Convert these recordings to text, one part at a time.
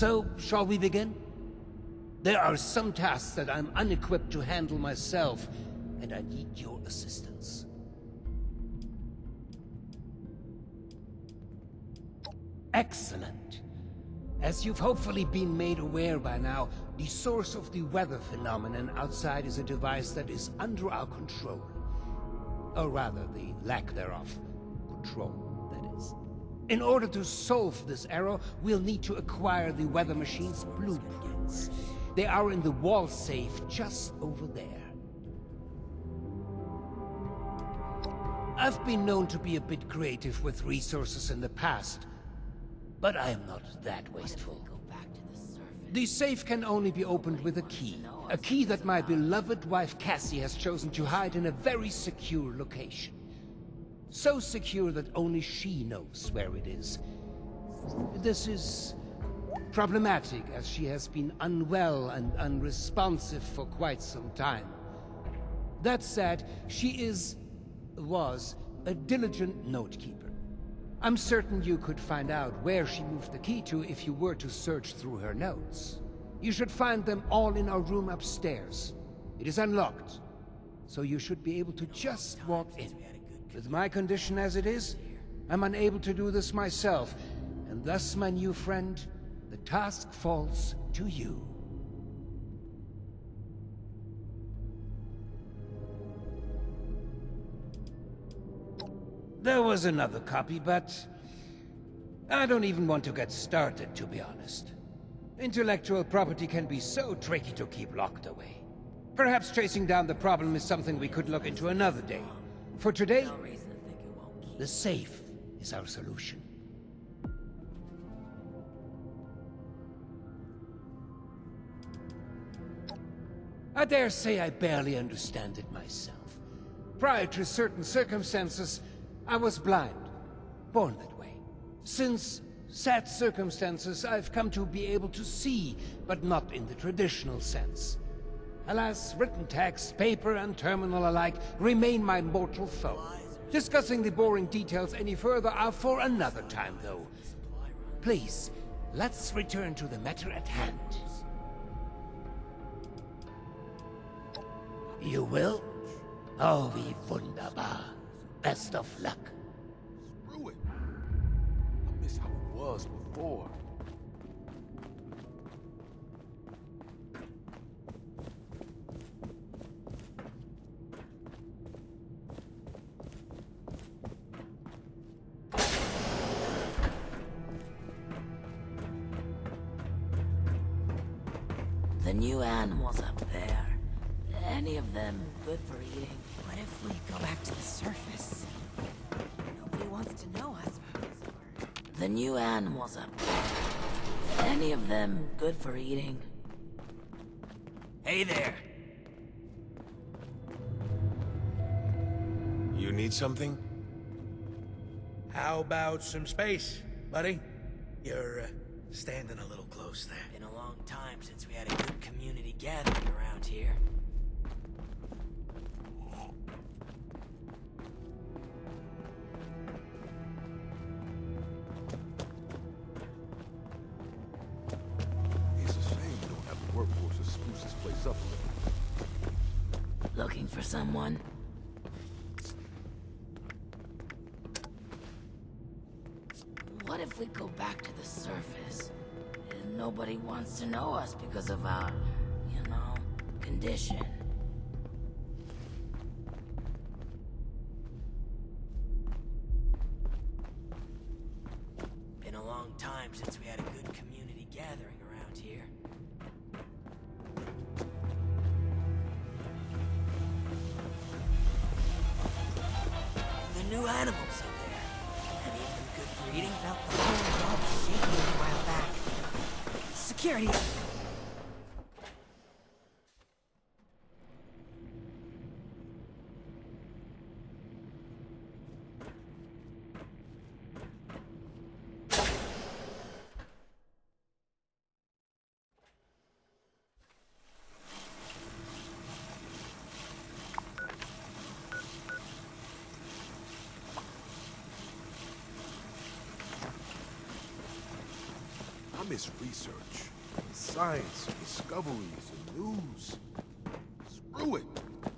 So, shall we begin? There are some tasks that I'm unequipped to handle myself, and I need your assistance. Excellent. As you've hopefully been made aware by now, the source of the weather phenomenon outside is a device that is under our control. Or rather, the lack thereof. Control, that is. In order to solve this error, we'll need to acquire the weather machine's blueprints. They are in the wall safe just over there. I've been known to be a bit creative with resources in the past, but I am not that wasteful. The safe can only be opened with a key that my beloved wife Cassie has chosen to hide in a very secure location. So secure that only she knows where it is. This is problematic, as she has been unwell and unresponsive for quite some time. That said, she was a diligent note-keeper. I'm certain you could find out where she moved the key to if you were to search through her notes. You should find them all in our room upstairs. It is unlocked, so you should be able to just walk in. With my condition as it is, I'm unable to do this myself, and thus, my new friend, the task falls to you. There was another copy, but I don't even want to get started, to be honest. Intellectual property can be so tricky to keep locked away. Perhaps tracing down the problem is something we could look into another day. For today, the safe is our solution. I dare say I barely understand it myself. Prior to certain circumstances, I was blind, born that way. Since sad circumstances, I've come to be able to see, but not in the traditional sense. Alas, written text, paper, and terminal alike remain my mortal foe. Discussing the boring details any further are for another time, though. Please, let's return to the matter at hand. You will? Oh, wie wunderbar. Best of luck. Screw it. I miss how it was before. The new animals up there. Any of them good for eating? What if we go back to the surface? Nobody wants to know us. The new animals up there. Any of them good for eating? Hey there. You need something? How about some space, buddy? You're standing a little close there. Been a long time since we had a good community gathering around here. It's a shame we don't have the workforce to spruce this place up a little. Looking for someone? What if we go back to the surface? And nobody wants to know us because of our, condition. Been a long time since we had a good community gathering around here. The new animals up there. Any of them good for eating? Felt the whole world shaking a while back. Security! miss research. Science, discoveries, and news. Screw it!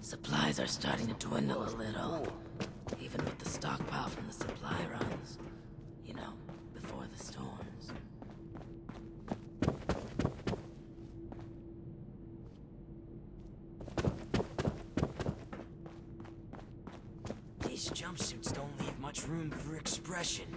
Supplies are starting to dwindle a little. Even with the stockpile from the supply runs. You know, before the storms. These jumpsuits don't leave much room for expression.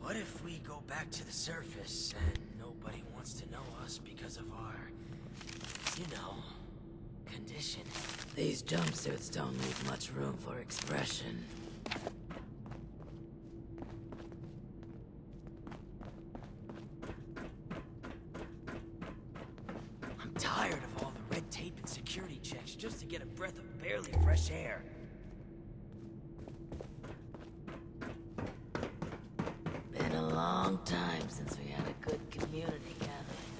What if we go back to the surface and nobody wants to know us because of our, you know, condition? These jumpsuits don't leave much room for expression. I'm tired of all the red tape and security checks just to get a breath of barely fresh air. Been a long time since we had a good community gathering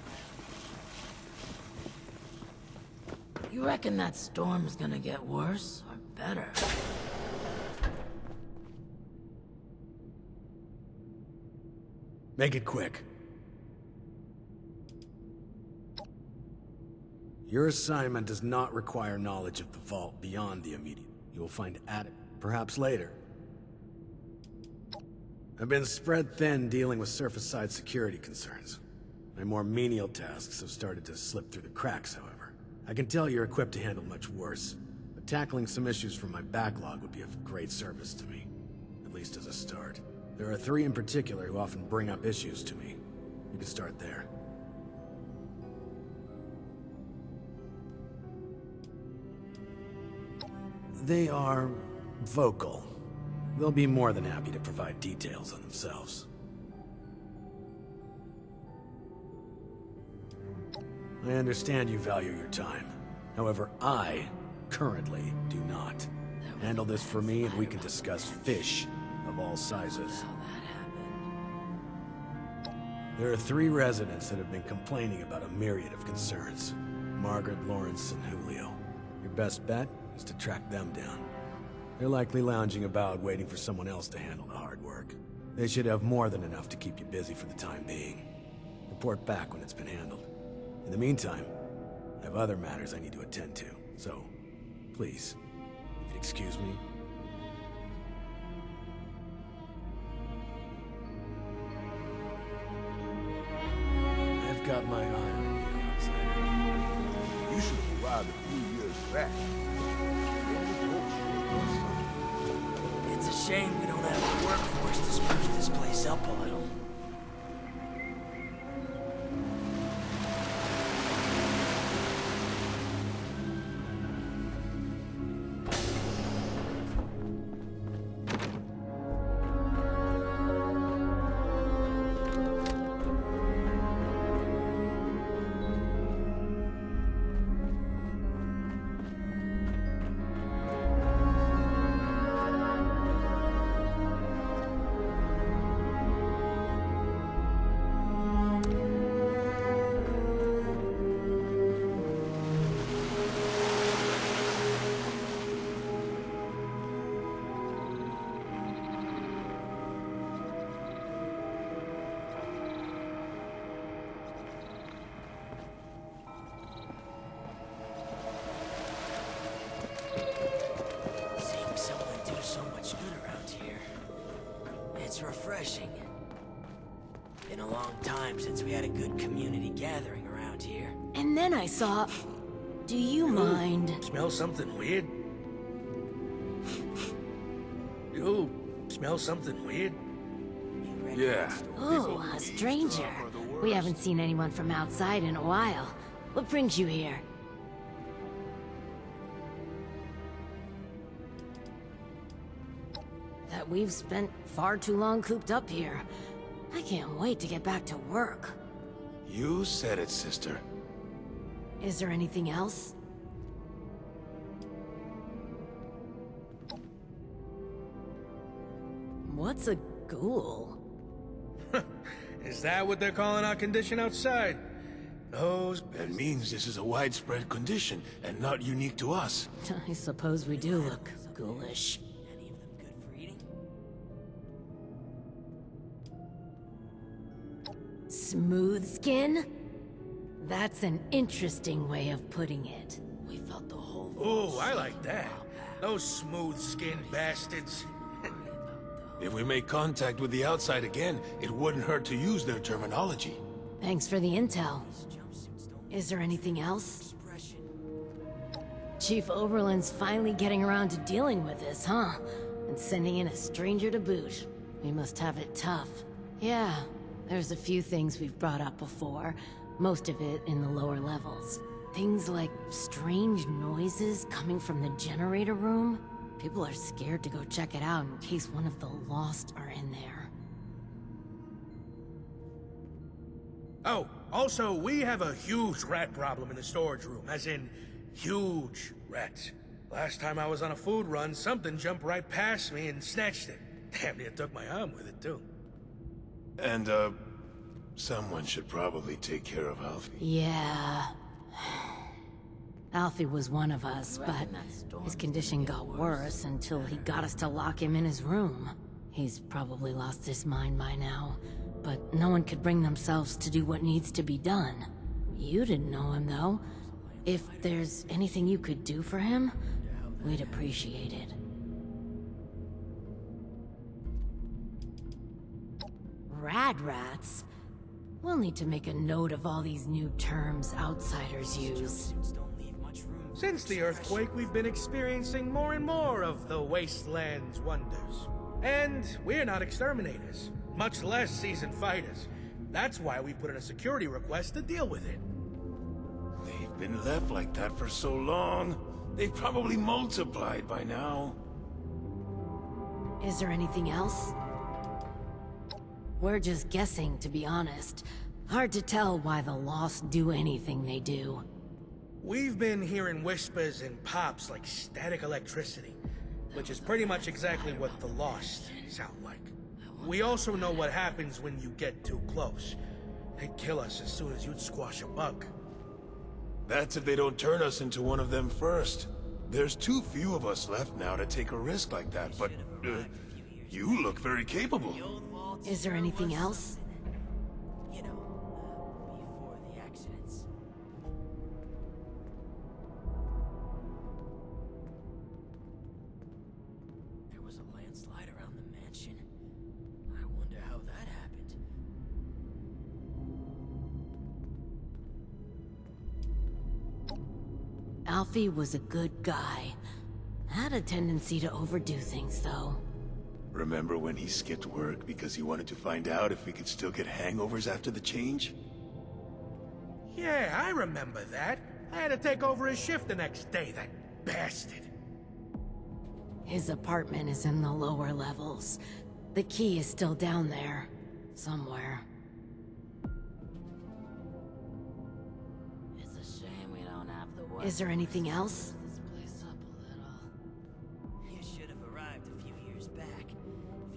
around. You reckon that storm's gonna get worse or better? Make it quick. Your assignment does not require knowledge of the vault beyond the immediate. You will find attic, perhaps later. I've been spread thin dealing with surface-side security concerns. My more menial tasks have started to slip through the cracks, however. I can tell you're equipped to handle much worse, but tackling some issues from my backlog would be of great service to me, at least as a start. There are 3 in particular who often bring up issues to me. You can start there. They are vocal. They'll be more than happy to provide details on themselves. I understand you value your time. However, I currently do not. Handle this for me and we can discuss fish of all sizes. How that happened. There are 3 residents that have been complaining about a myriad of concerns. Margaret, Lawrence, and Julio. Your best bet is to track them down. They're likely lounging about waiting for someone else to handle the hard work. They should have more than enough to keep you busy for the time being. Report back when it's been handled. In the meantime, I have other matters I need to attend to, so please, if you'd excuse me. I've got my eye on you, outsider. You should have arrived a few years back. It's a shame we don't have the workforce to spruce this place up a little. It's refreshing. Been a long time since we had a good community gathering around here. And then I saw... Do you mind? Smell something weird? Ooh, smell something weird? Yeah. Oh, a stranger. We haven't seen anyone from outside in a while. What brings you here? That we've spent far too long cooped up here. I can't wait to get back to work. You said it, sister. Is there anything else? What's a ghoul? Is that what they're calling our condition outside? Those... That means this is a widespread condition, and not unique to us. I suppose we do look ghoulish. Any of them good for eating? Smooth skin? That's an interesting way of putting it. We felt the whole... Ooh, I like that. Those smooth-skinned bastards. If we make contact with the outside again, it wouldn't hurt to use their terminology. Thanks for the intel. Is there anything else? Chief Oberlin's finally getting around to dealing with this, huh? And sending in a stranger to boot. We must have it tough. Yeah, there's a few things we've brought up before. Most of it in the lower levels. Things like strange noises coming from the generator room. People are scared to go check it out in case one of the Lost are in there. Oh, also, we have a huge rat problem in the storage room, as in, huge rats. Last time I was on a food run, something jumped right past me and snatched it. Damn near took my arm with it, too. And, someone should probably take care of Alfie. Yeah. Alfie was one of us, but his condition got worse until he got us to lock him in his room. He's probably lost his mind by now, but no one could bring themselves to do what needs to be done. You didn't know him, though. If there's anything you could do for him, we'd appreciate it. Rad rats? We'll need to make a note of all these new terms outsiders use. Since the earthquake, we've been experiencing more and more of the wasteland's wonders. And we're not exterminators, much less seasoned fighters. That's why we put in a security request to deal with it. They've been left like that for so long. They've probably multiplied by now. Is there anything else? We're just guessing, to be honest. Hard to tell why the Lost do anything they do. We've been hearing whispers and pops like static electricity, which is pretty much exactly what the Lost sound like. We also know what happens when you get too close. They'd kill us as soon as you'd squash a bug. That's if they don't turn us into one of them first. There's too few of us left now to take a risk like that, but, you look very capable. Is there anything else? You know, before the accidents. There was a landslide around the mansion. I wonder how that happened. Alfie was a good guy. Had a tendency to overdo things, though. Remember when he skipped work because he wanted to find out if we could still get hangovers after the change? Yeah, I remember that. I had to take over his shift the next day, that bastard. His apartment is in the lower levels. The key is still down there. Somewhere. It's a shame we don't have the weapons. Is there anything else? This place up a little. You should have arrived a few years back.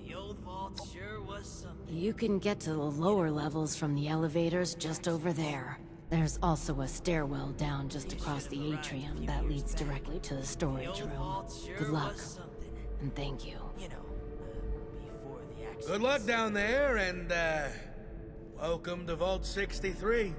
The old vault sure was something. You can get to the lower levels from the elevators just over there. There's also a stairwell down just across the atrium that leads directly to the storage room. Good luck, and thank you. You know, before the accidents. Good luck down there, and, welcome to Vault 63.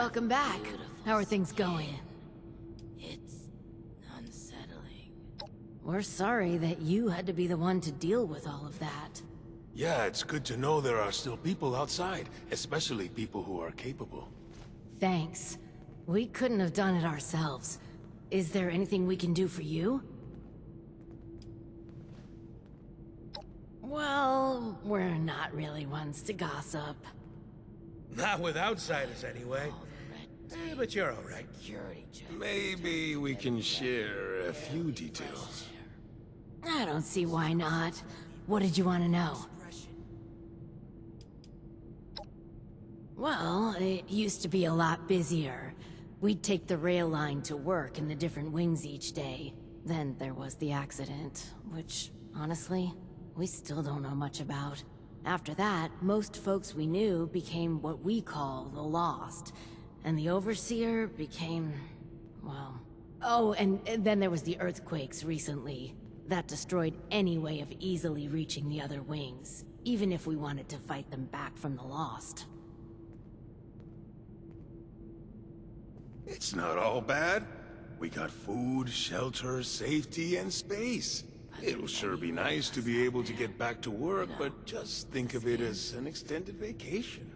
welcome back. How are things going? It's unsettling. We're sorry that you had to be the one to deal with all of that. Yeah, it's good to know there are still people outside, especially people who are capable. Thanks. We couldn't have done it ourselves. Is there anything we can do for you? Well, we're not really ones to gossip. Not with outsiders, anyway. But you're alright. Maybe we can share a few details. I don't see why not. What did you want to know? Well, it used to be a lot busier. We'd take the rail line to work in the different wings each day. Then there was the accident, which, honestly, we still don't know much about. After that, most folks we knew became what we call the Lost. And the Overseer became, well... Oh, and then there was the earthquakes recently. That destroyed any way of easily reaching the other wings, even if we wanted to fight them back from the Lost. It's not all bad. We got food, shelter, safety, and space. It'll sure be nice to be able to get back to work, but just think of it as an extended vacation.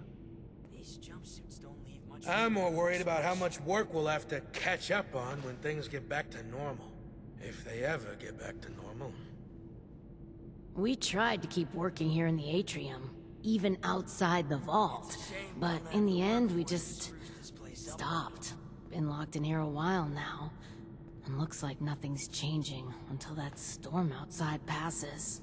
These jumpsuits don't leave much. I'm more worried about how much work we'll have to catch up on when things get back to normal. If they ever get back to normal. We tried to keep working here in the atrium, even outside the vault, but in the end we just stopped. Been locked in here a while now, and looks like nothing's changing until that storm outside passes.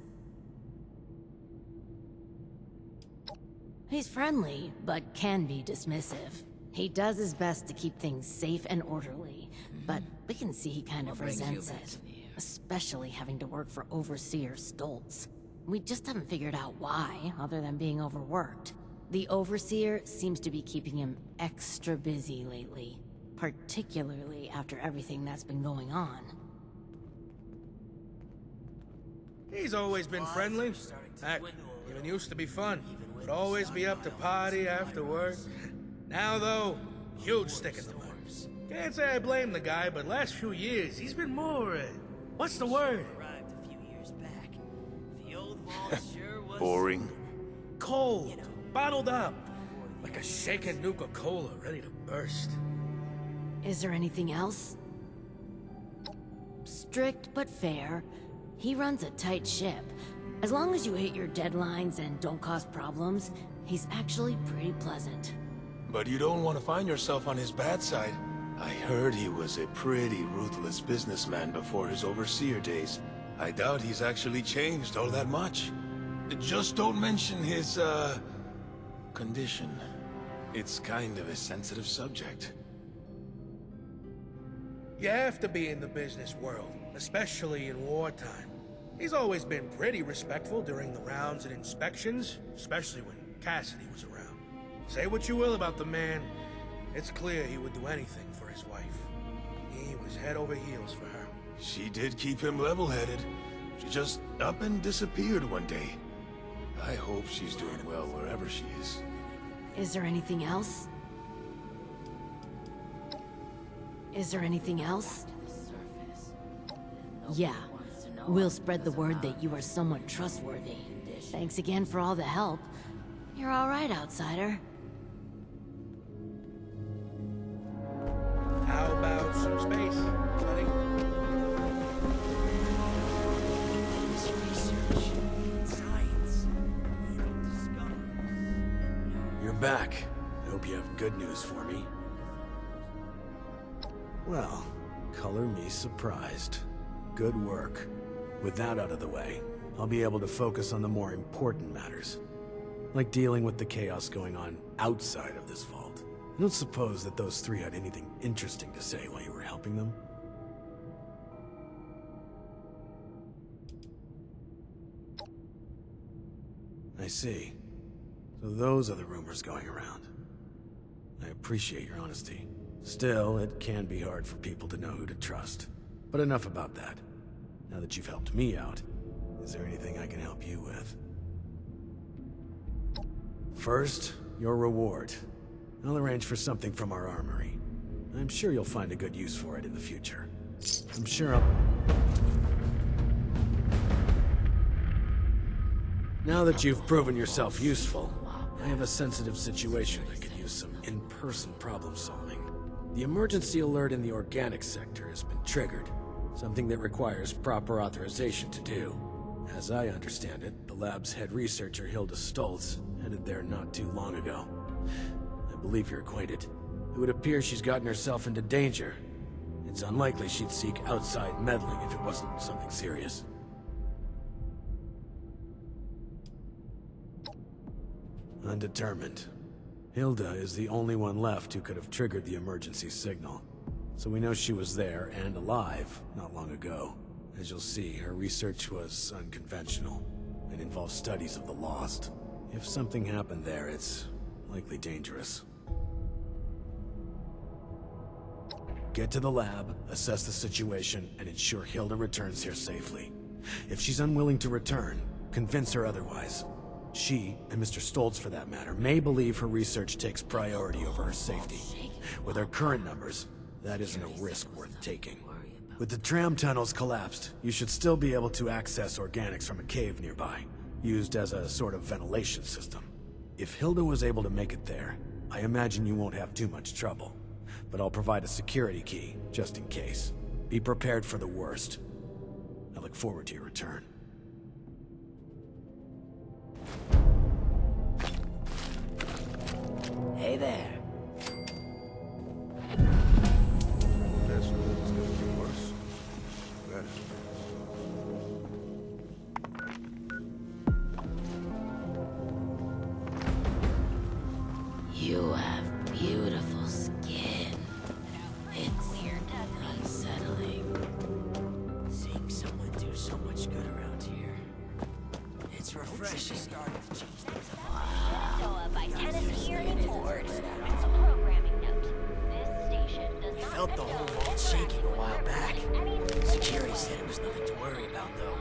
He's friendly, but can be dismissive. He does his best to keep things safe and orderly, but we can see he kind of resents it, especially having to work for Overseer Stoltz. We just haven't figured out why, other than being overworked. The Overseer seems to be keeping him extra busy lately, particularly after everything that's been going on. He's always been friendly. Heck, even used to be fun. Would always be up to party after work. Now, though, huge stick in the mud. Can't say I blame the guy, but last few years, he's been more, what's the word? Arrived a few years back. The old vault sure was Boring. Cold, bottled up. Like a shaken Nuka-Cola ready to burst. Is there anything else? Strict but fair. He runs a tight ship. As long as you hit your deadlines and don't cause problems, he's actually pretty pleasant. But you don't want to find yourself on his bad side. I heard he was a pretty ruthless businessman before his overseer days. I doubt he's actually changed all that much. Just don't mention his, condition. It's kind of a sensitive subject. You have to be in the business world, especially in wartime. He's always been pretty respectful during the rounds and inspections, especially when Cassidy was around. Say what you will about the man, it's clear he would do anything for his wife. He was head over heels for her. She did keep him level-headed. She just up and disappeared one day. I hope she's doing well wherever she is. Is there anything else? Is there anything else? Yeah. We'll spread the word that you are somewhat trustworthy. Thanks again for all the help. You're all right, outsider. How about some space, buddy? this research, science, and discovery. You're back. I hope you have good news for me. Well, color me surprised. Good work. With that out of the way, I'll be able to focus on the more important matters. Like dealing with the chaos going on outside of this vault. I don't suppose that those three had anything interesting to say while you were helping them? I see. So those are the rumors going around. I appreciate your honesty. Still, it can be hard for people to know who to trust. But enough about that. Now that you've helped me out, is there anything I can help you with? First, your reward. I'll arrange for something from our armory. I'm sure you'll find a good use for it in the future. I'm sure I'll... Now that you've proven yourself useful, I have a sensitive situation that could use some in-person problem solving. The emergency alert in the organic sector has been triggered, something that requires proper authorization to do. As I understand it, the lab's head researcher Hilda Stoltz headed there not too long ago. I believe you're acquainted. It would appear she's gotten herself into danger. It's unlikely she'd seek outside meddling if it wasn't something serious. Undetermined. Hilda is the only one left who could have triggered the emergency signal. So we know she was there and alive not long ago. As you'll see, her research was unconventional and involved studies of the lost. If something happened there, it's likely dangerous. Get to the lab, assess the situation, and ensure Hilda returns here safely. If she's unwilling to return, convince her otherwise. She, and Mr. Stoltz for that matter, may believe her research takes priority over her safety. With her current numbers, that isn't a risk worth taking. With the tram tunnels collapsed, you should still be able to access organics from a cave nearby, used as a sort of ventilation system. If Hilda was able to make it there, I imagine you won't have too much trouble. But I'll provide a security key, just in case. Be prepared for the worst. I look forward to your return. Hey there. That's gonna be worse. Better. You have beautiful skin. It's unsettling. Seeing someone do so much good around here. It's refreshing. By Tennessee Ernie Ford. A programming note. This station does I not felt the whole vault shaking a while back. Security said it was nothing to worry about, though.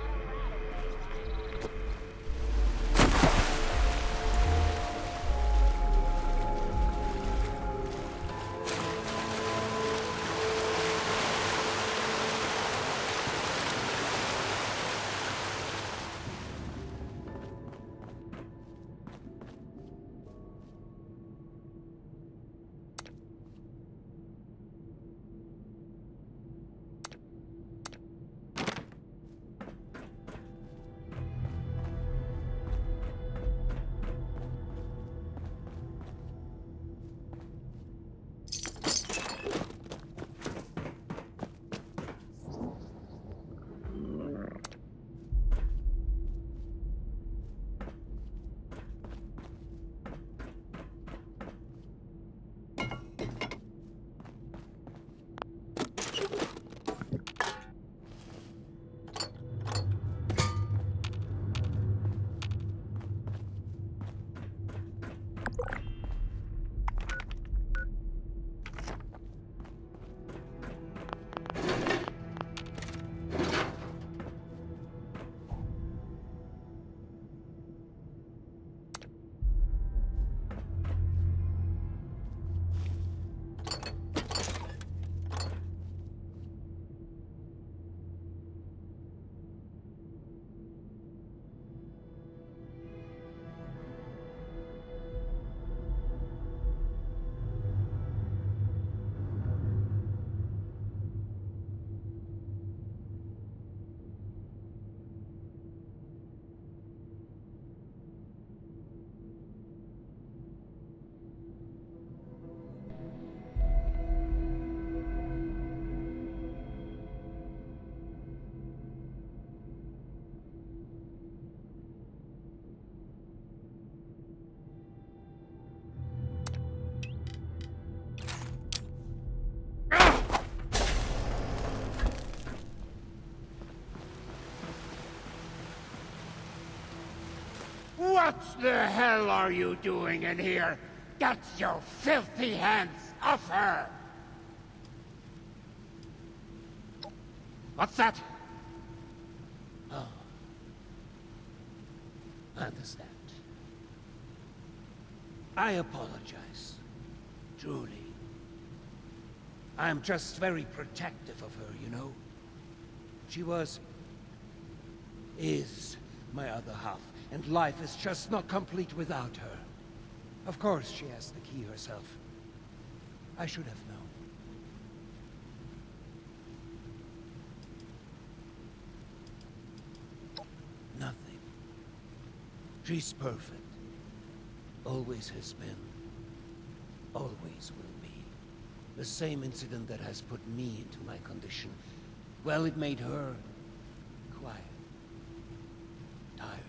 What the hell are you doing in here? Get your filthy hands off her! What's that? Oh. Understand. I apologize. truly. I'm just very protective of her, you know? She is my other half, and life is just not complete without her. Of course she has the key herself. I should have known. Nothing. She's perfect. Always has been. Always will be. The same incident that has put me into my condition. Well, it made her quiet. Tired.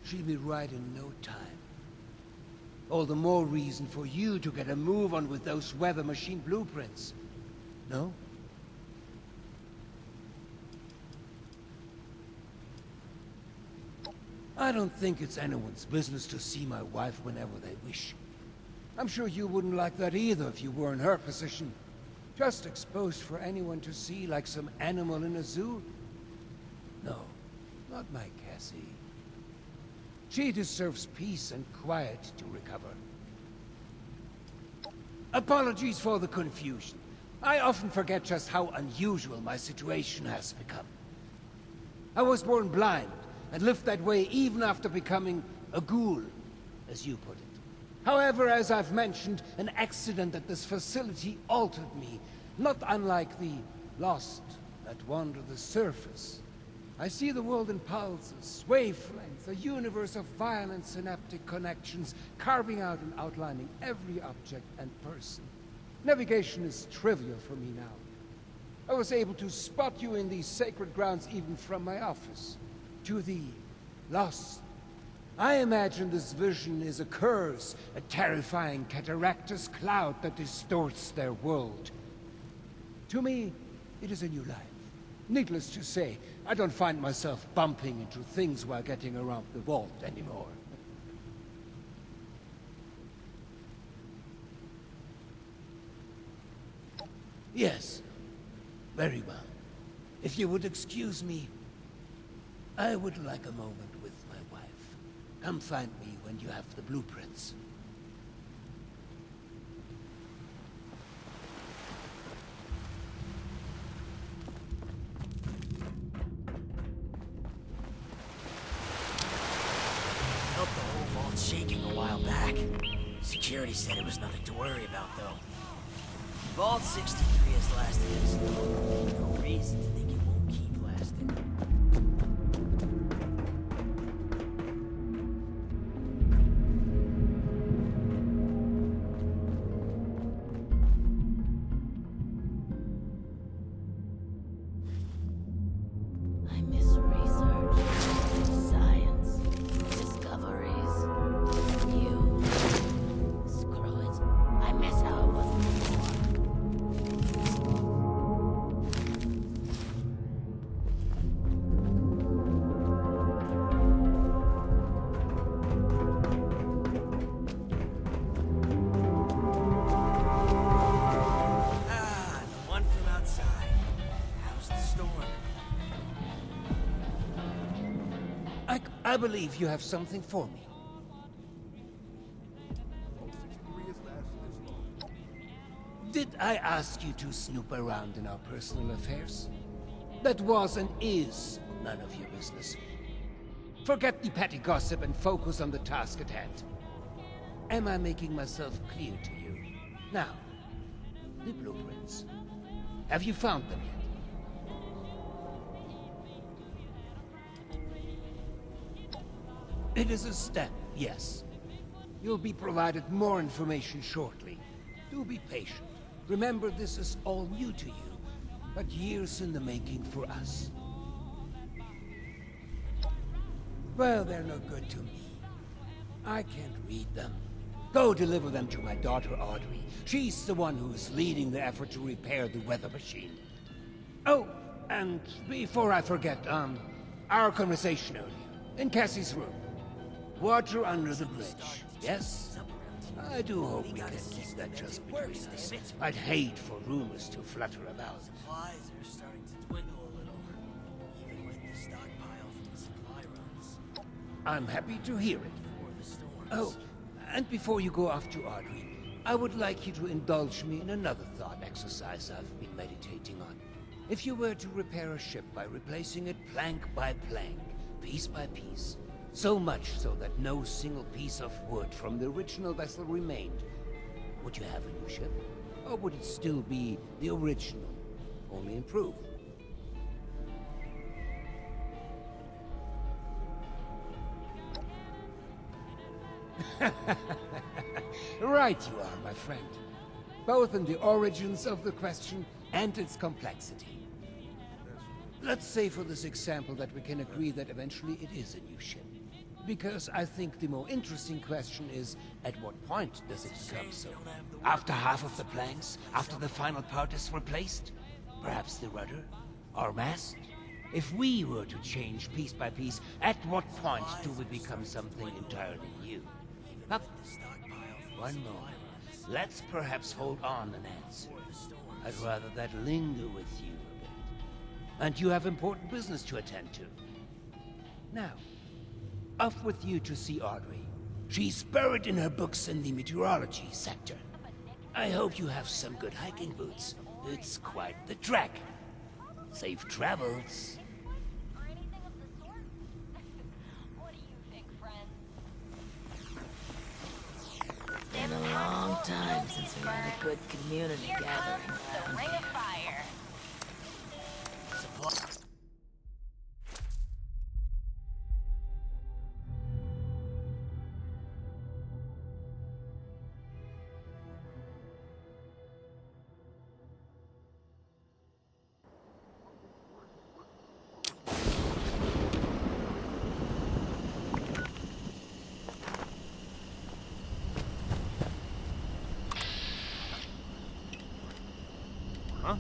She'll be right in no time. All the more reason for you to get a move on with those weather machine blueprints. No? I don't think it's anyone's business to see my wife whenever they wish. I'm sure you wouldn't like that either if you were in her position. Just exposed for anyone to see like some animal in a zoo? No, not my Cassie. She deserves peace and quiet to recover. Apologies for the confusion. I often forget just how unusual my situation has become. I was born blind and lived that way even after becoming a ghoul, as you put it. However, as I've mentioned, an accident at this facility altered me, not unlike the lost that wander the surface. I see the world in pulses, wavelengths, a universe of violent synaptic connections, carving out and outlining every object and person. Navigation is trivial for me now. I was able to spot you in these sacred grounds even from my office. To the lost, I imagine this vision is a curse, a terrifying cataractous cloud that distorts their world. To me, it is a new life. Needless to say, I don't find myself bumping into things while getting around the vault anymore. Yes, very well. If you would excuse me, I would like a moment with my wife. Come find me when you have the blueprints. Felt the whole vault shaking a while back. Security said it was nothing to worry about, though. Vault 63 has lasted this long. No reason to think it won't keep lasting. I miss research, science, discoveries, you. Screw it. I miss how it was before. Ah, the one from outside. How's the storm? I believe you have something for me. Vault 63 has lasted this long. Did I ask you to snoop around in our personal affairs? That was and is none of your business. Forget the petty gossip and focus on the task at hand. Am I making myself clear to you? Now, the blueprints. Have you found them yet? It is a step, yes. You'll be provided more information shortly. Do be patient. Remember, this is all new to you, but years in the making for us. Well, they're no good to me. I can't read them. Go deliver them to my daughter, Audrey. She's the one who's leading the effort to repair the weather machine. Oh, and before I forget, our conversation earlier, in Cassie's room. Water under the bridge, yes? I do hope we can keep that just between us. I'd hate for rumors to flutter about. Supplies are starting to dwindle a little, even with the stockpile from the supply runs. I'm happy to hear it. Before the storms. Oh, and before you go off to Audrey, I would like you to indulge me in another thought exercise I've been meditating on. If you were to repair a ship by replacing it plank by plank, piece by piece, so much so that no single piece of wood from the original vessel remained, would you have a new ship? Or would it still be the original, only improved? Right you are, my friend. Both in the origins of the question and its complexity. Let's say for this example that we can agree that eventually it is a new ship. Because I think the more interesting question is, at what point does it become so? After half of the planks? After the final part is replaced? Perhaps the rudder? Or mast? If we were to change piece by piece, at what point do we become something entirely new? Up. One moment. Let's perhaps hold on an answer. I'd rather that linger with you a bit. And you have important business to attend to. Now, off with you to see Audrey. She's buried in her books in the meteorology sector. I hope you have some good hiking boots. It's quite the trek. Safe travels. Or anything of the sort? What do you think, friend? Been a long time since we had a good community Here gathering comes the around Ring here. of Fire. Huh?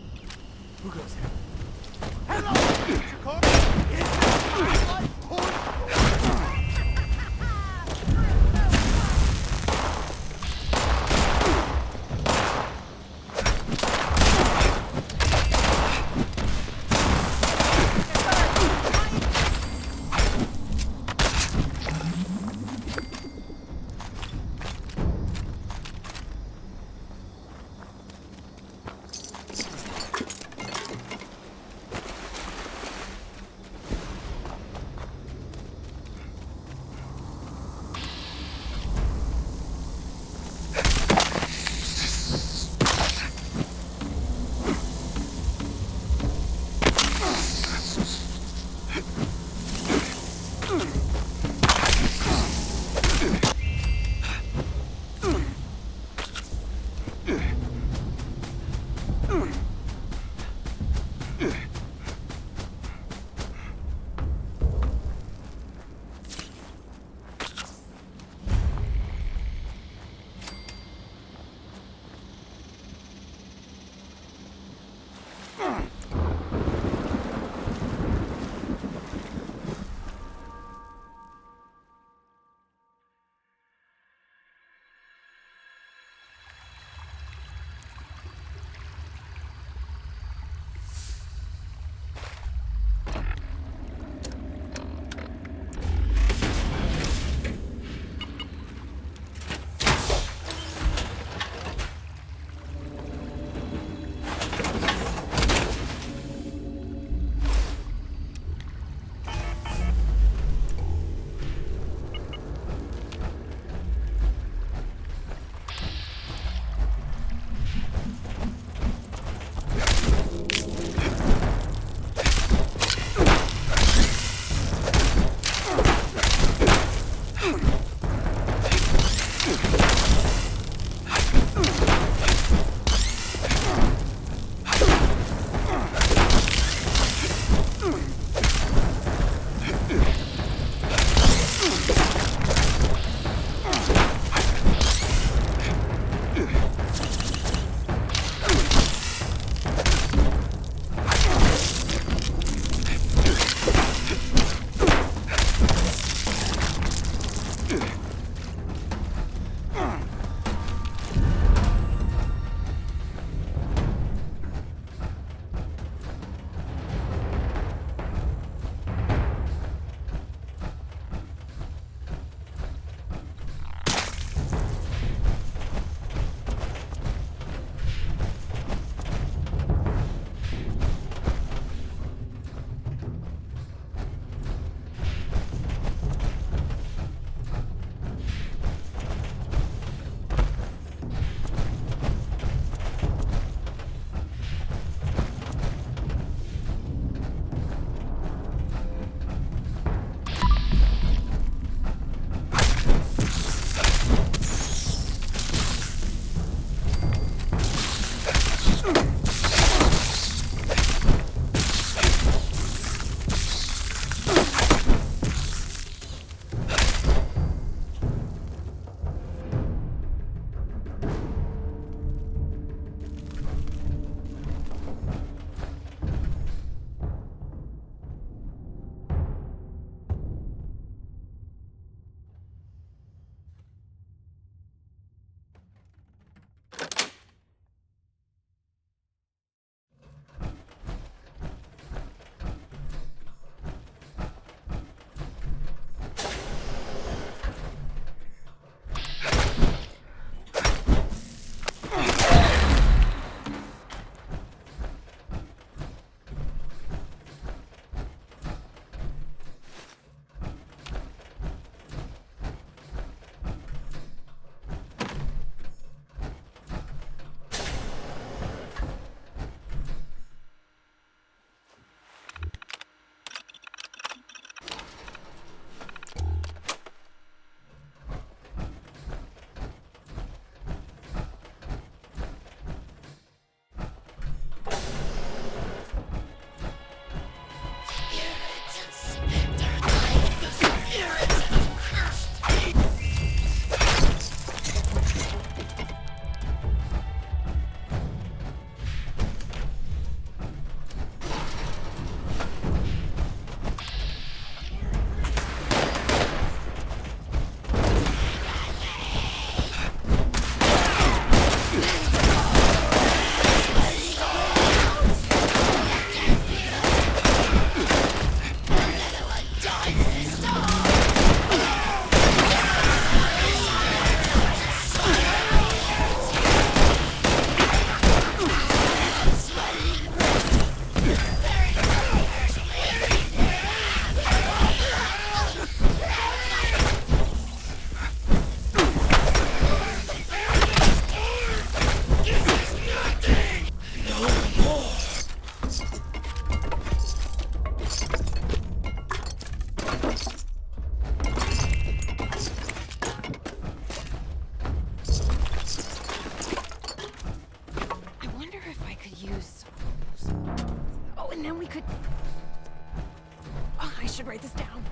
should write this down.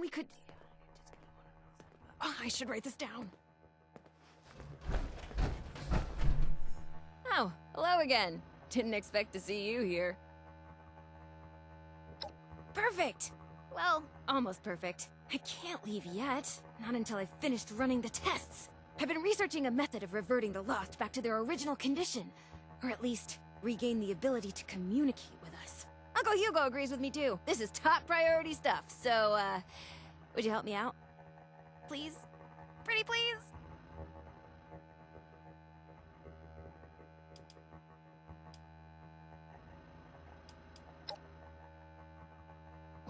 We could... Oh, I should write this down. Oh, hello again. Didn't expect to see you here. Perfect! Well, almost perfect. I can't leave yet. Not until I've finished running the tests. I've been researching a method of reverting the Lost back to their original condition. Or at least, regain the ability to communicate with us. Uncle Hugo agrees with me too. This is top priority stuff, so, would you help me out? Please? Pretty please?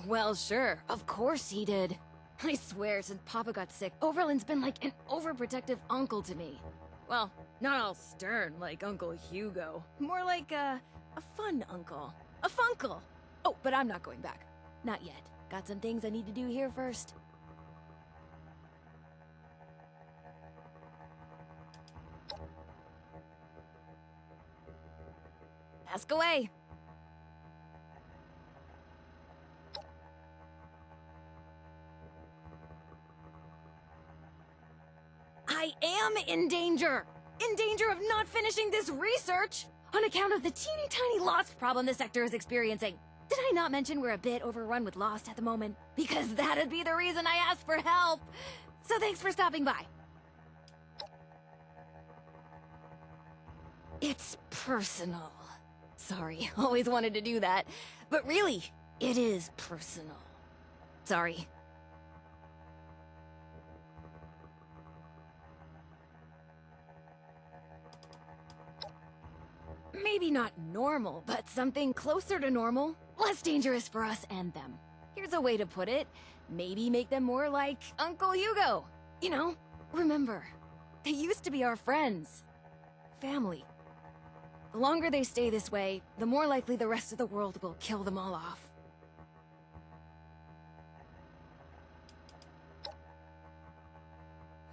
Well, sure. Of course he did. I swear, since Papa got sick, Overland's been like an overprotective uncle to me. Well, not all stern like Uncle Hugo. More like a fun uncle. A funkle! Oh, but I'm not going back. Not yet. Got some things I need to do here first. Ask away. I am in danger! In danger of not finishing this research! On account of the teeny tiny Lost problem the sector is experiencing. Did I not mention we're a bit overrun with Lost at the moment? Because that'd be the reason I asked for help! So thanks for stopping by. It's personal. Sorry, always wanted to do that. But really, it is personal. Sorry. Maybe not normal, but something closer to normal. Less dangerous for us and them. Here's a way to put it. Maybe make them more like Uncle Hugo. You know, remember, they used to be our friends. Family. The longer they stay this way, the more likely the rest of the world will kill them all off.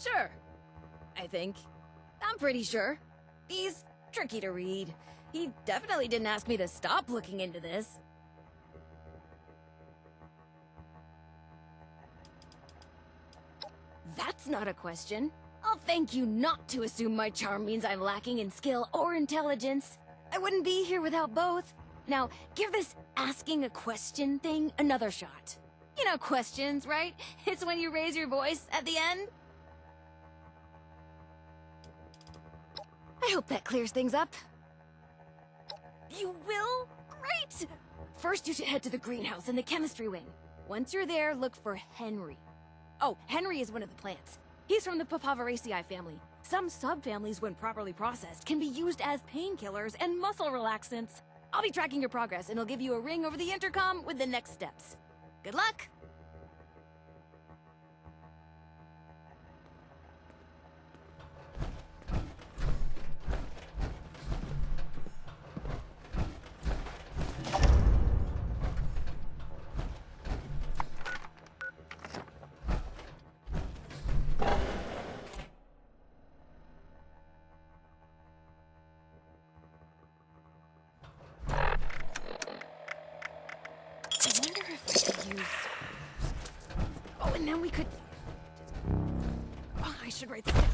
Sure. I think. I'm pretty sure. He's tricky to read. He definitely didn't ask me to stop looking into this. That's not a question. I'll thank you not to assume my charm means I'm lacking in skill or intelligence. I wouldn't be here without both. Now, give this asking a question thing another shot. You know questions, right? It's when you raise your voice at the end. I hope that clears things up. You will? Great! First, you should head to the greenhouse in the chemistry wing. Once you're there, look for Henry. Oh, Henry is one of the plants. He's from the PeaPiechysSteam family. Some subfamilies, when properly processed, can be used as painkillers and muscle relaxants. I'll be tracking your progress, and I'll give you a ring over the intercom with the next steps. Good luck! Oh, and then we could... Oh, I should write this down.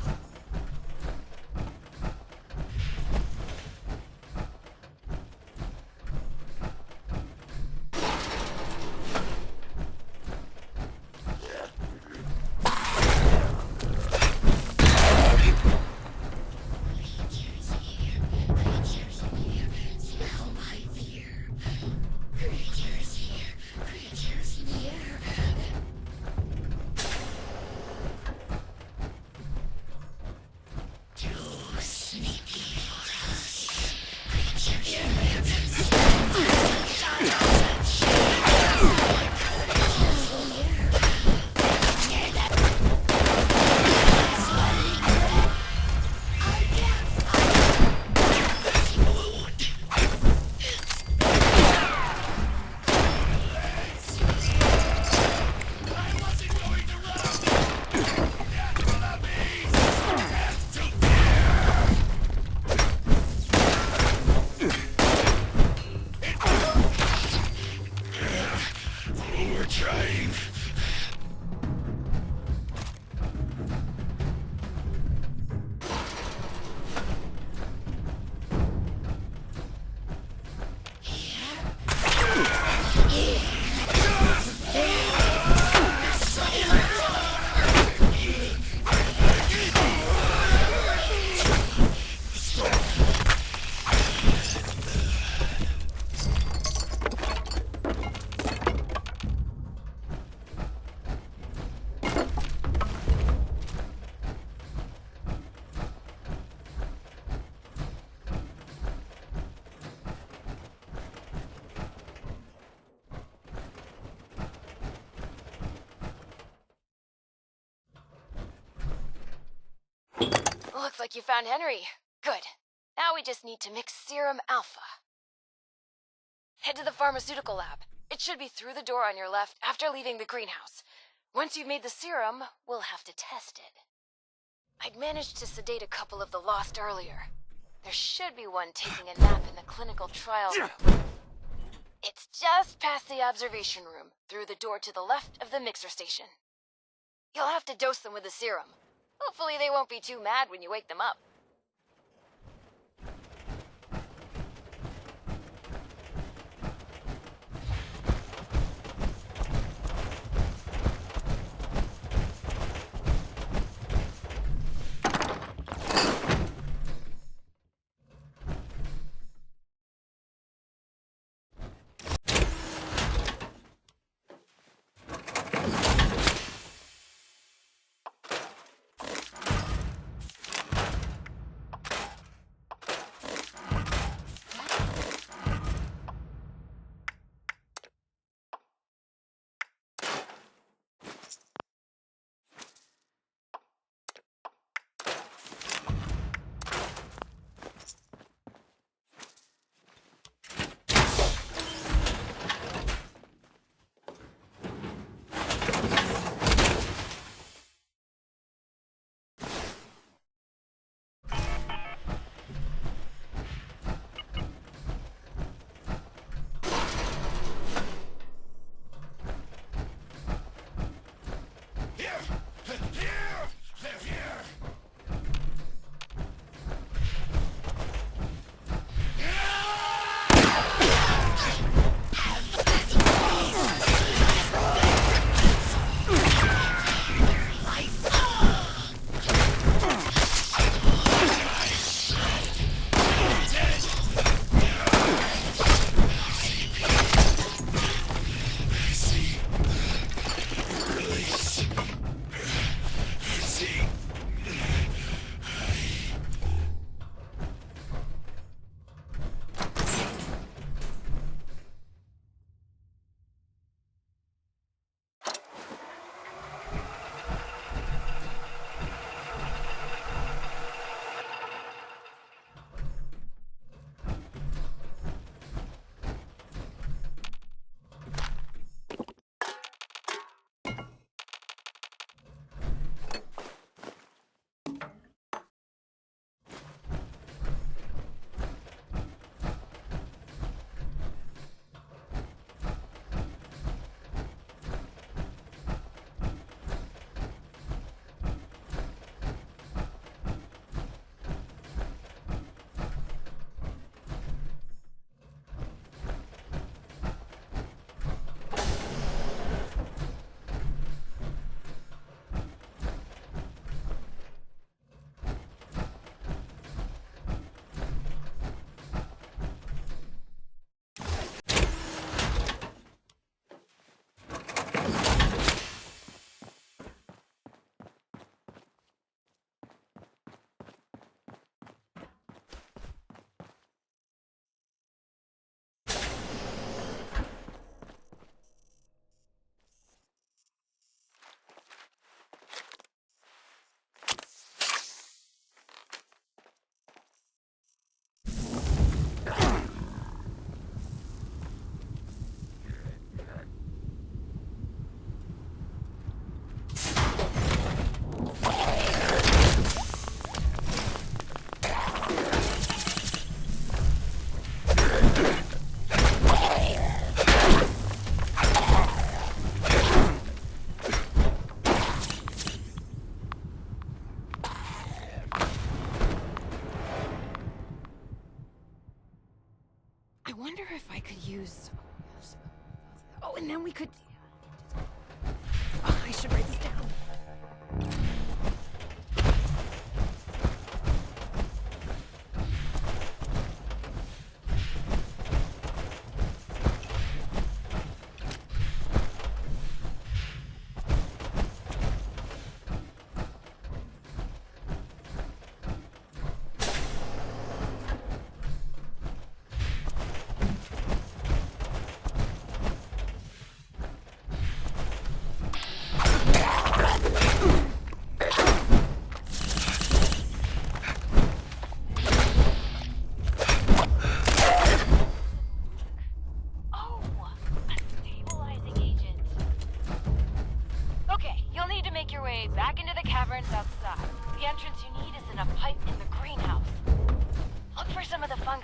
Looks like you found Henry. Good. Now we just need to mix Serum Alpha. Head to the pharmaceutical lab. It should be through the door on your left after leaving the greenhouse. Once you've made the serum, we'll have to test it. I'd managed to sedate a couple of the lost earlier. There should be one taking a nap in the clinical trial room. It's just past the observation room, through the door to the left of the mixer station. You'll have to dose them with the serum. Hopefully they won't be too mad when you wake them up. wonder if I could use... Oh, and then we could... Oh, I should write this down.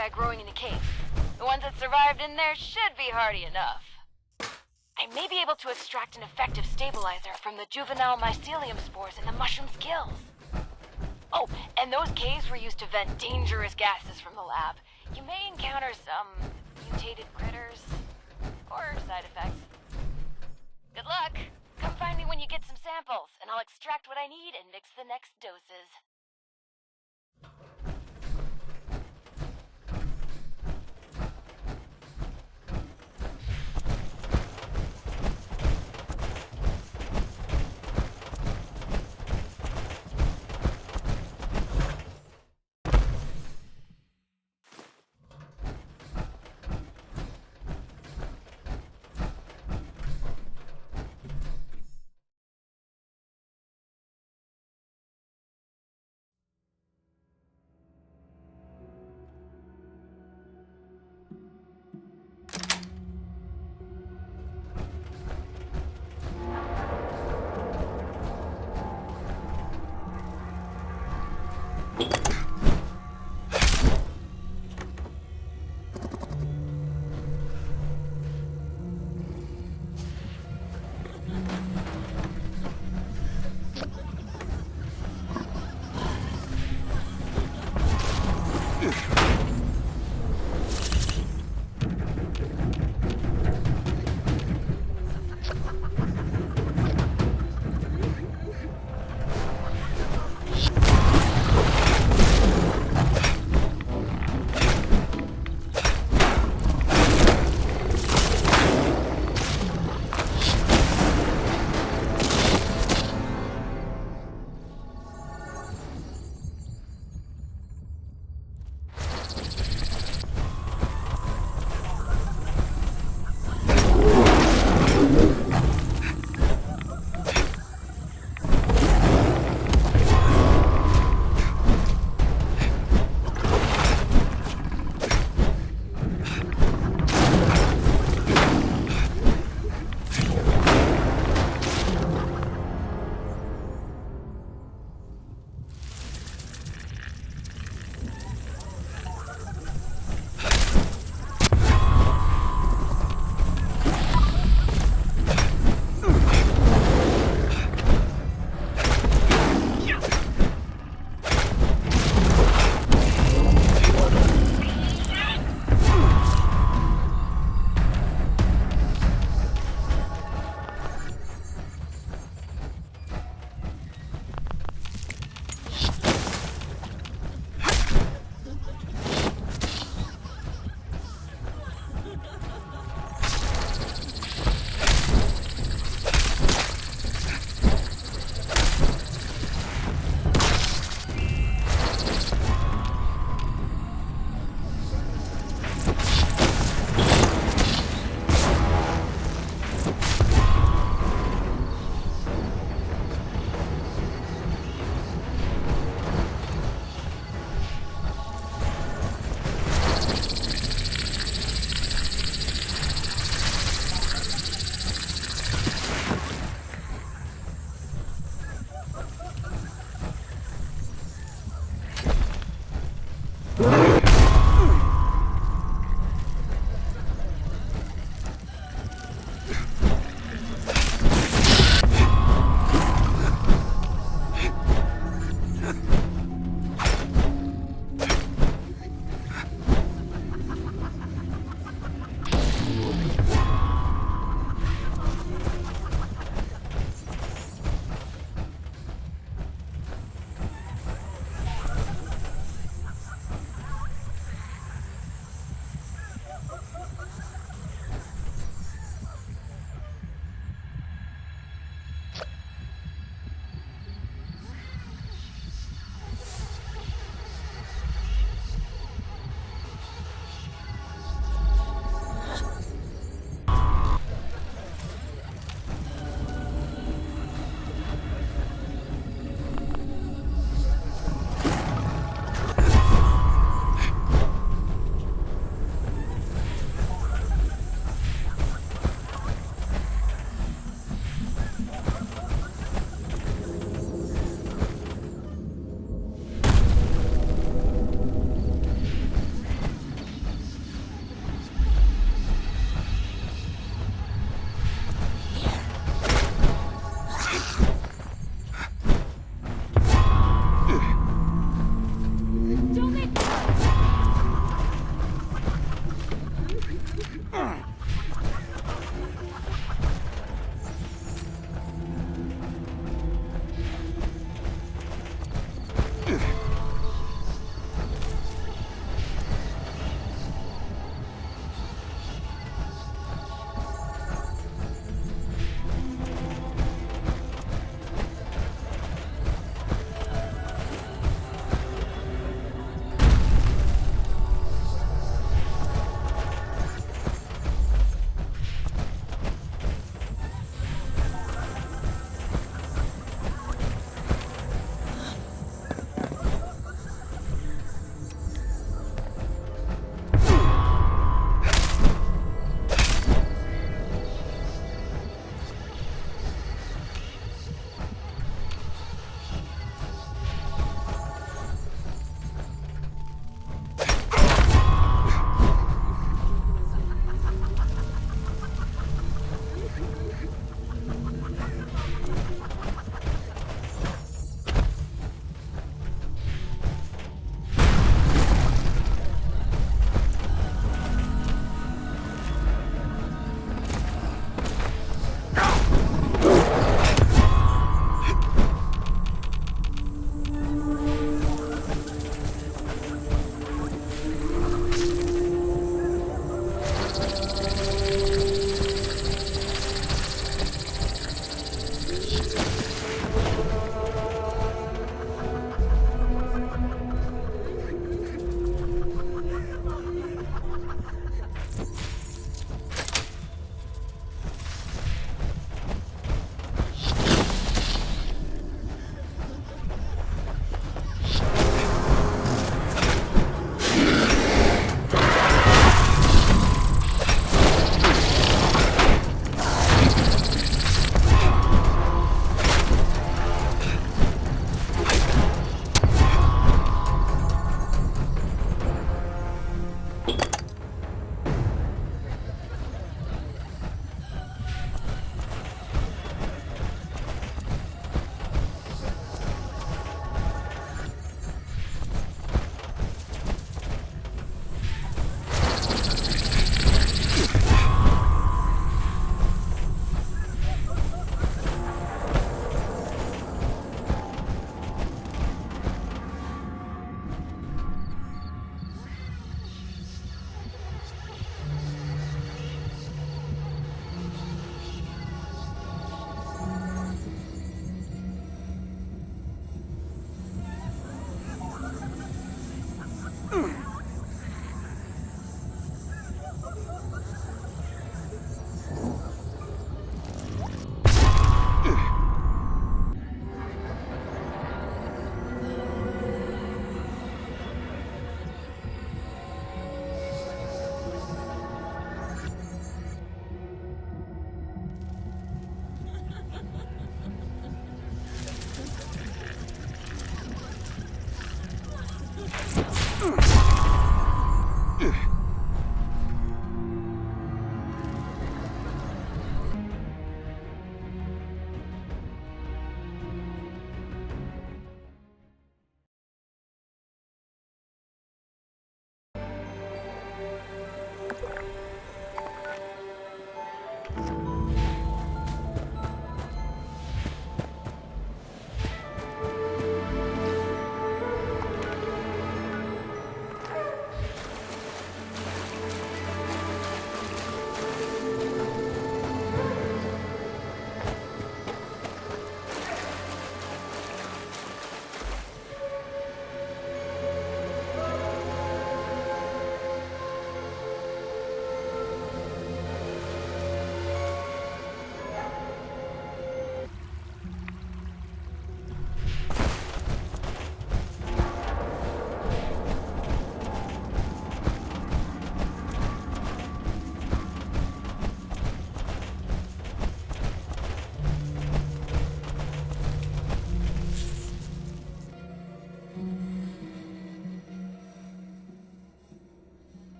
fungi growing in the cave. The ones that survived in there should be hardy enough. I may be able to extract an effective stabilizer from the juvenile mycelium spores in the mushroom's gills. Oh, and those caves were used to vent dangerous gases from the lab. You may encounter some mutated critters or side effects. Good luck! Come find me when you get some samples, and I'll extract what I need and mix the next doses.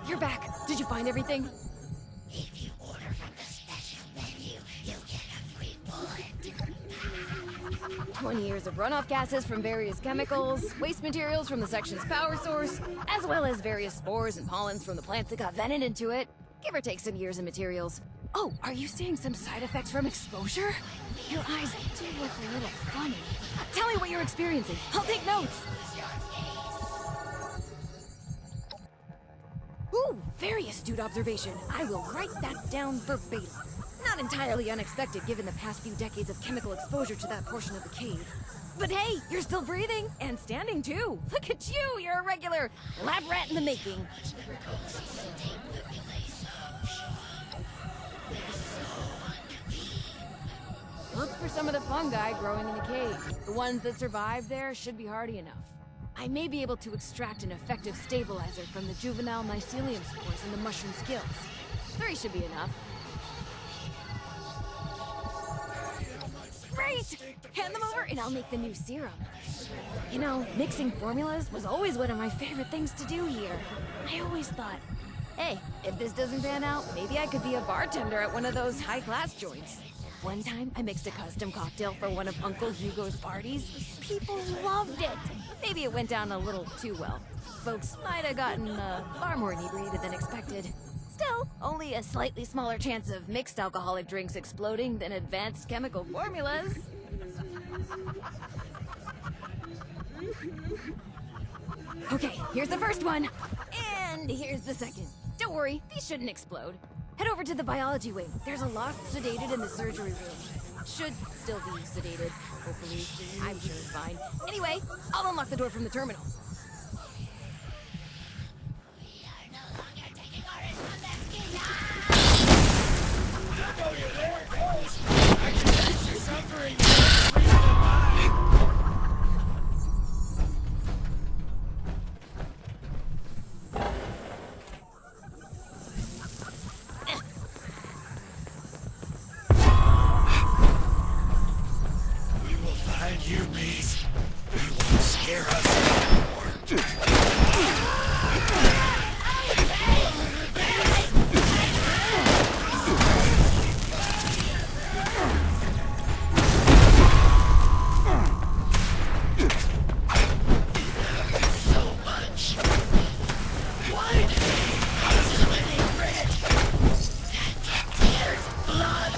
You're back. Did you find everything? If you order from the special menu, you'll get a free bullet. 20 years of runoff gases from various chemicals, waste materials from the section's power source, as well as various spores and pollens from the plants that got vented into it. Give or take some years and materials. Oh, are you seeing some side effects from exposure? Your eyes do look a little funny. Tell me what you're experiencing. I'll take notes. Ooh, very astute observation. I will write that down verbatim. Not entirely unexpected given the past few decades of chemical exposure to that portion of the cave. But hey, you're still breathing and standing too. Look at you, you're a regular lab rat in the making. Look for some of the fungi growing in the cave. The ones that survive there should be hardy enough. I may be able to extract an effective stabilizer from the juvenile mycelium spores in the mushroom skills. 3 should be enough. Great! Hand them over and I'll make the new serum. You know, mixing formulas was always one of my favorite things to do here. I always thought, hey, if this doesn't pan out, maybe I could be a bartender at one of those high-class joints. One time, I mixed a custom cocktail for one of Uncle Hugo's parties. People loved it. Maybe it went down a little too well. Folks might have gotten far more inebriated than expected. Still, only a slightly smaller chance of mixed alcoholic drinks exploding than advanced chemical formulas. Okay, here's the first one. And here's the second. Don't worry, these shouldn't explode. Head over to the biology wing. There's a lost sedated in the surgery room. Should still be sedated, hopefully. I'm sure it's fine. Anyway, I'll unlock the door from the terminal. We are no longer taking orders from the skin. I can sense your suffering. You beast. You won't scare us anymore. So much. What? Swimming red. That tears blood.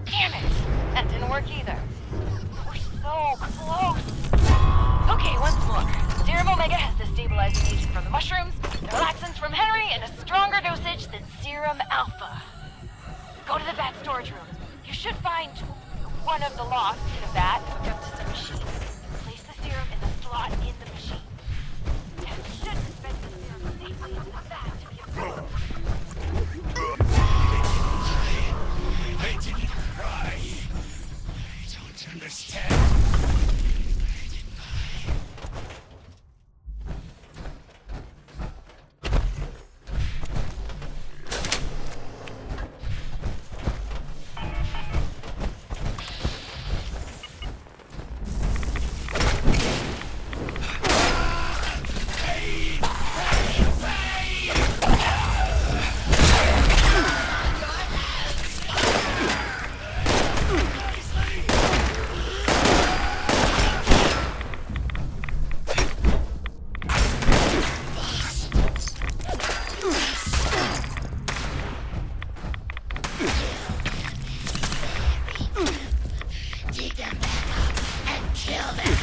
Damn it! That didn't work either. We're so close. Okay, once more. Serum Omega has the stabilizing agent from the mushrooms, the relaxants from Henry, and a stronger dosage than Serum Alpha. Go to the vat storage room. You should find one of the locks in a vat hooked up to some machine. Place the serum in the slot in the machine. And you should dispense the serum safely into the vat to be approved. I didn't cry. I don't understand. Where did my... Dig them back up and kill them.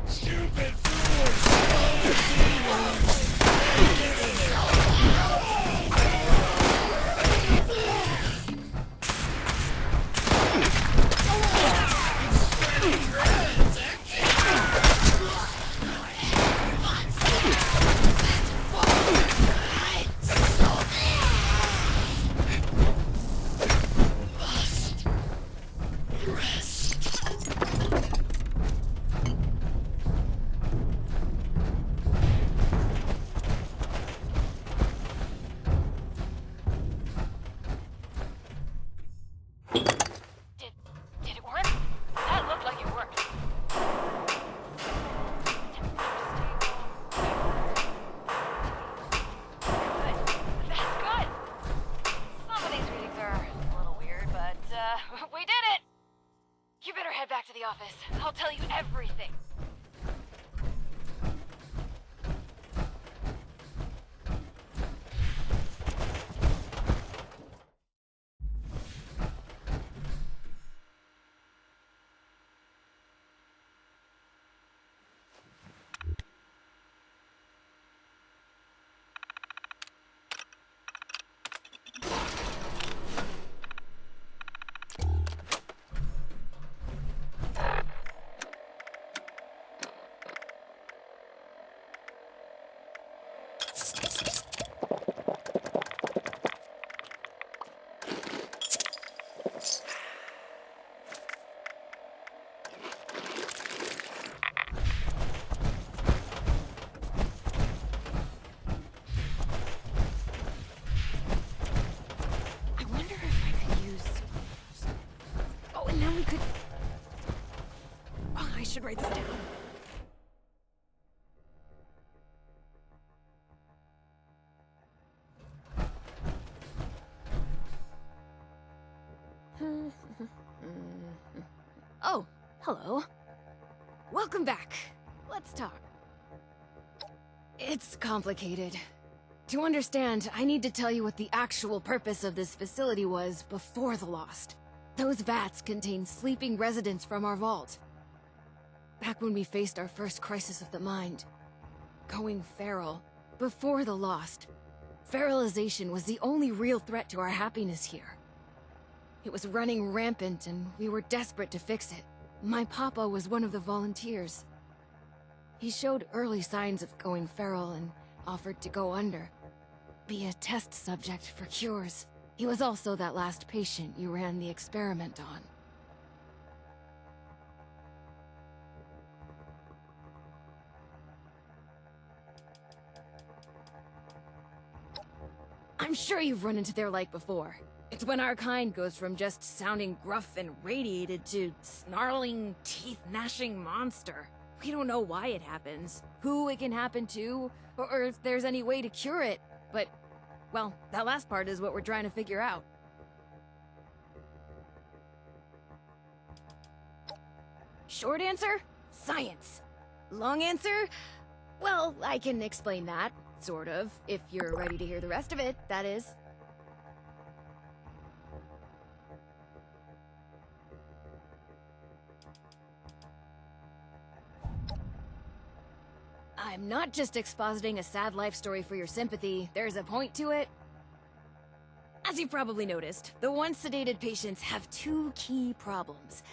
Stupid Did it work? That looked like it worked. Good. That's good. Some of these readings are a little weird, but, we did it! You better head back to the office. I'll tell you everything. should write this down. Oh, hello. Welcome back. Let's talk. It's complicated. To understand, I need to tell you what the actual purpose of this facility was before the Lost. Those vats contain sleeping residents from our vault. Back when we faced our first crisis of the mind, going feral, before the Lost, feralization was the only real threat to our happiness here. It was running rampant and we were desperate to fix it. My papa was one of the volunteers. He showed early signs of going feral and offered to go under. Be a test subject for cures. He was also that last patient you ran the experiment on. I'm sure you've run into their like before. It's when our kind goes from just sounding gruff and radiated to snarling, teeth-gnashing monster. We don't know why it happens, who it can happen to, or if there's any way to cure it, but, well, that last part is what we're trying to figure out. Short answer? Science. Long answer? Well, I can explain that, sort of, if you're ready to hear the rest of it, that is. I'm not just expositing a sad life story for your sympathy, there's a point to it. As you've probably noticed, the once sedated patients have two key problems.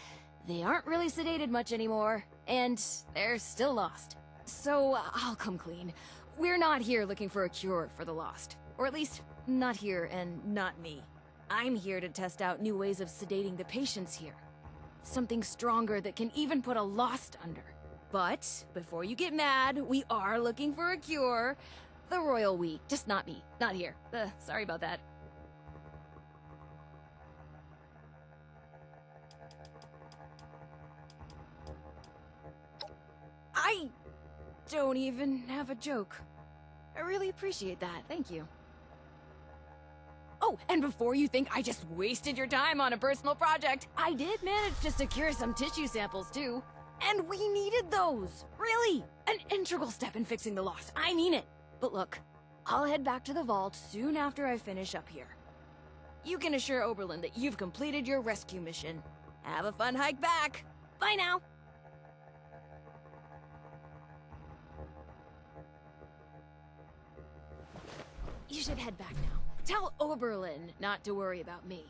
They aren't really sedated much anymore, and they're still lost. So, I'll come clean. We're not here looking for a cure for the lost. Or at least, not here and not me. I'm here to test out new ways of sedating the patients here. Something stronger that can even put a lost under. But, before you get mad, we are looking for a cure. The royal we, just not me, not here. Sorry about that. I don't even have a joke. I really appreciate that, thank you. Oh, and before you think I just wasted your time on a personal project, I did manage to secure some tissue samples too. And we needed those! Really! An integral step in fixing the lost, I mean it! But look, I'll head back to the vault soon after I finish up here. You can assure Oberlin that you've completed your rescue mission. Have a fun hike back! Bye now! You should head back now. Tell Oberlin not to worry about me.